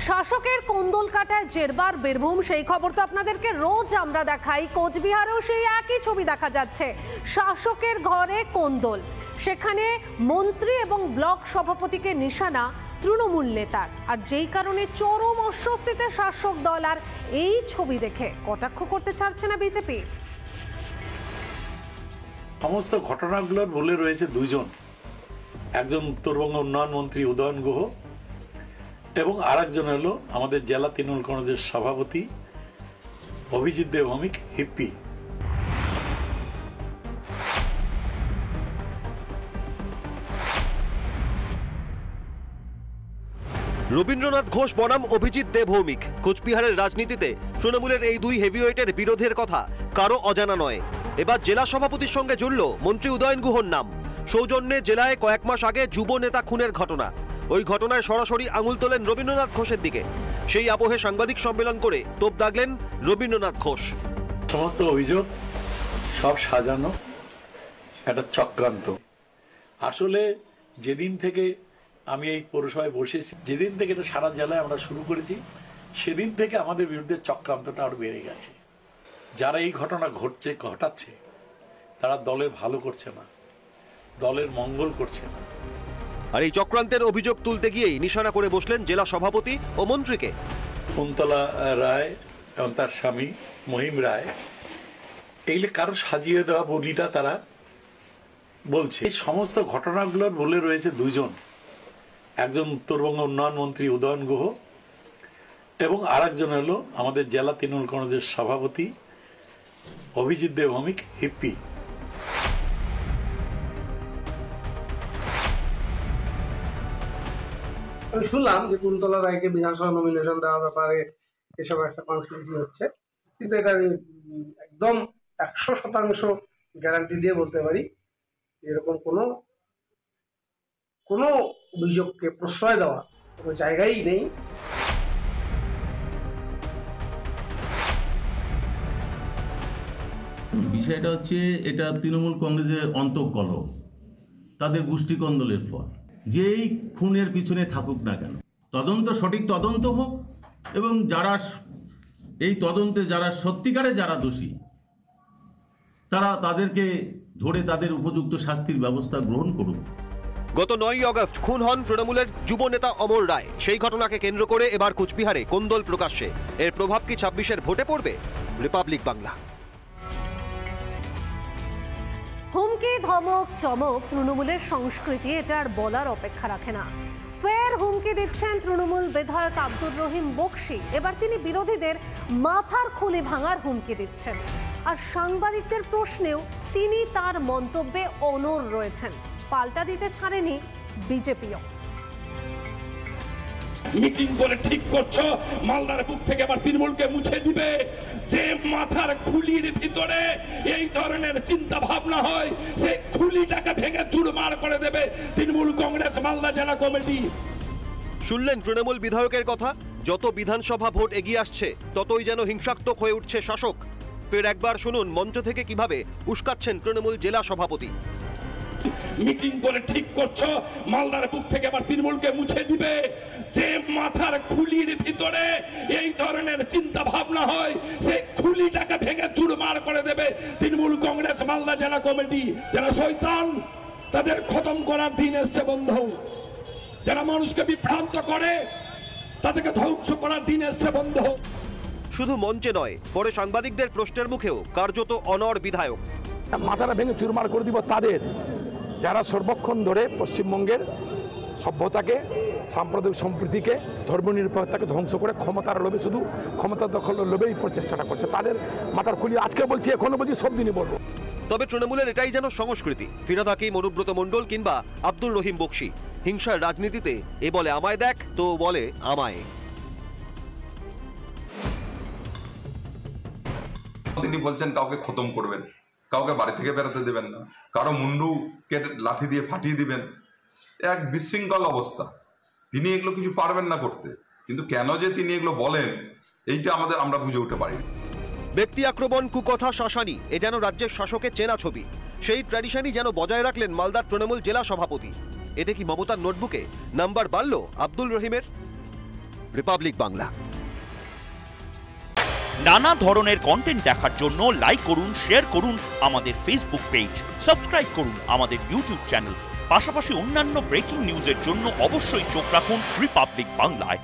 শাসকের কোন্দল কাটায় জেরবার বীরভূম, সেই খবর তো আপনাদেরকে রোজ আমরা দেখাই। কোচবিহারেও সেই একই ছবি দেখা যাচ্ছে, শাসকের ঘরে কোন্দল। সেখানে মন্ত্রী এবং ব্লক সভাপতিকে নিশানা তৃণমূল নেতার, আর যেই কারণে চরম অস্বস্তিতে শাসক দল। আর এই ছবি দেখে কটাক্ষ করতে ছাড়ছে না বিজেপি। সমস্ত ঘটনাগুলোর বলে রয়েছে দুইজন, একজন উত্তরবঙ্গ উন্নয়ন মন্ত্রী উদয়ন গুহ এবং আরেকজন হলো আমাদের জেলা তৃণমূল কংগ্রেসের সভাপতি অভিজিৎ দেবভৌমিক হিপ্পি। রবীন্দ্রনাথ ঘোষ বনাম অভিজিৎ দেবভৌমিক। কোচবিহারের রাজনীতিতে তৃণমূলের এই দুই হেভিওয়েটের বিরোধের কথা কারো অজানা নয়। এবার জেলা সভাপতির সঙ্গে জুড়ল মন্ত্রী উদয়ন গুহর নাম। সৌজন্যে জেলায় কয়েক মাস আগে যুব নেতা খুনের ঘটনা, ওই ঘটনায় সরাসরি আঙুল তোলেন রবীন্দ্রনাথ ঘোষের দিকে। সেই আবহে সাংবাদিক সম্মেলন করে তোপ দাগলেন রবীন্দ্রনাথ ঘোষ। সমস্ত অভিযোগ সব সাজানো একটা চক্রান্ত। আসলে যেদিন থেকে আমি এই পৌরসভায় বসেছি, যেদিন থেকে এটা সারা জেলায় আমরা শুরু করেছি, সেদিন থেকে আমাদের বিরুদ্ধে চক্রান্তটা আরো বেড়ে গেছে। যারা এই ঘটনা ঘটাচ্ছে তারা দলের ভালো করছে না, দলের মঙ্গল করছে না। আর এই চক্রান্তের অভিযোগ তুলতে গিয়েই নিশানা করে বসলেন জেলা সভাপতি ও মন্ত্রীকে। কুন্তলা রায় এবং তার স্বামী মহিম রায়, এইগুলো কারো সাজিয়ে দেওয়া বলিটা তারা বলছে। এই সমস্ত ঘটনাগুলোর বলে রয়েছে দুইজন, একজন উত্তরবঙ্গ উন্নয়ন মন্ত্রী উদয়ন গুহ এবং আরেকজন হলো আমাদের জেলা তৃণমূল কংগ্রেসের সভাপতি অভিজিৎ দেবভৌমিক হিপ্পি। আমি শুনলাম যে কুন্তলা রায়কে বিধানসভা নমিনেশন দেওয়ার ব্যাপারে এসব একটা কনস্পিরেসি হচ্ছে, কিন্তু এটা আমি একদম 100% গ্যারান্টি দিয়ে বলতে পারি এরকম কোনো অভিযোগকে প্রশ্রয় দেওয়া কোনো জায়গায় নেই। বিষয়টা হচ্ছে এটা তৃণমূল কংগ্রেসের অন্তঃকলহ, তাদের গোষ্ঠী কন্দলের ফল। যেই খুনের পিছনে থাকুক না কেন, তদন্ত সঠিক তদন্ত হোক এবং যারা এই তদন্তে যারা সত্যিকারে যারা দোষী তাদেরকে ধরে তাদের উপযুক্ত শাস্তির ব্যবস্থা গ্রহণ করুক। গত 9ই আগস্ট খুন হন তৃণমূলের যুব নেতা অমর রায়। সেই ঘটনাকে কেন্দ্র করে এবার কোচবিহারে কোন্দল প্রকাশ্যে। এর প্রভাব কি 26-এর ভোটে পড়বে? রিপাবলিক বাংলা। হুমকি ধমক চমক তৃণমূলের সংস্কৃতি, এটা আর বলার অপেক্ষা রাখে না। ফের হুমকি দিচ্ছেন তৃণমূল বিধায়ক আব্দুর রহিম বক্সি। এবার তিনি বিরোধীদের মাথার খুলি ভাঙার হুমকি দিচ্ছেন, আর সাংবাদিকদের প্রশ্নেও তিনি তার মন্তব্যে অনড় রয়েছেন। পাল্টা দিতে ছাড়েনি বিজেপিও। মিটিং করে ঠিক করছো মালদার বুক থেকে আবার তৃণমূলকে মুছে দিবে। যে মাথার খুলির ভিতরে এই ধরনের চিন্তা ভাবনা হয়, সেই খুলিটাকে ভেঙে চুরমার করে দেবে তৃণমূল কংগ্রেস মালদা জেলা কমিটি। শুনলেন তৃণমূল বিধায়কের কথা। যত বিধানসভা ভোট এগিয়ে আসছে ততই যেন হিংসাত্মক হয়ে উঠছে শাসক। ফের একবার শুনুন মঞ্চ থেকে কিভাবে উস্কাচ্ছেন তৃণমূল জেলা সভাপতি। মিটিং করে ঠিক করছো মালদার বুক থেকে আবার তৃণমূলকে মুছে দিবে। যে মাথার খুলির ভিতরে এই ধরনের চিন্তা ভাবনা হয়, সেই খুলিটাকে ভেঙে চুরমার করে দেবে তৃণমূল কংগ্রেস মালদা জেলা কমিটি। যারা শয়তান তাদের খতম করার দিন এসছে বন্ধু। যারা মানুষকে বিভ্রান্ত করে তাদেরকে ধ্বংস করার দিন এসছে বন্ধু। শুধু মঞ্চে নয়, পরে সাংবাদিকদের প্রশ্নের মুখেও কার্যত অনড় বিধায়ক। মাথাটা ভেঙে চুরমার করে দিব তাদের যারা সর্বক্ষণ ধরে পশ্চিমবঙ্গের সভ্যতাকে, সাম্প্রদায়িক সম্প্রীতিকে, ধর্মনিরপেক্ষতাকে ধ্বংস করে ক্ষমতার লোভে, শুধু ক্ষমতা দখলের লোভেই প্রচেষ্টাটা করছে। তাদের মাথার খুলি আজকে বলছি, এখনো বলছি, সব দিনই বলবো। তবে তৃণমূলের এটাই যেন সংস্কৃতি। ফিরে থাকি মনুব্রত মণ্ডল কিংবা আব্দুর রহিম বক্সি। হিংসার রাজনীতিতে এ বলে আমায় দেখ, তো বলে আমায়। তিনি বলছেন কাউকে খতম করবেন, কাউকে বাড়ি থেকে বেরোতে দেবেন না, কারো মুন্ডু কেটে লাঠি দিয়ে ফাটিয়ে দিবেন। এক বিশৃঙ্খল অবস্থা। তিনি এগুলো কিছু পারবেন না করতে, কিন্তু কেন যে তিনি এগুলো বলেন এইটা আমরা বুঝে উঠতে পারি। ব্যক্তি আক্রমণ, কুকথা, শাসানি, এ যেন রাজ্যের শাসকের চেনা ছবি। সেই ট্র্যাডিশনই যেন বজায় রাখলেন মালদার তৃণমূল জেলা সভাপতি। এতে কি মমতার নোটবুকে নাম্বার বাড়ল আব্দুল রহিমের? রিপাবলিক বাংলা। নানা ধরনের কন্টেন্ট দেখার জন্য লাইক করুন, শেয়ার করুন আমাদের ফেসবুক পেজ, সাবস্ক্রাইব করুন আমাদের ইউটিউব চ্যানেল। পাশাপাশি অন্যান্য ব্রেকিং নিউজের জন্য অবশ্যই চোখ রাখুন রিপাবলিক বাংলায়।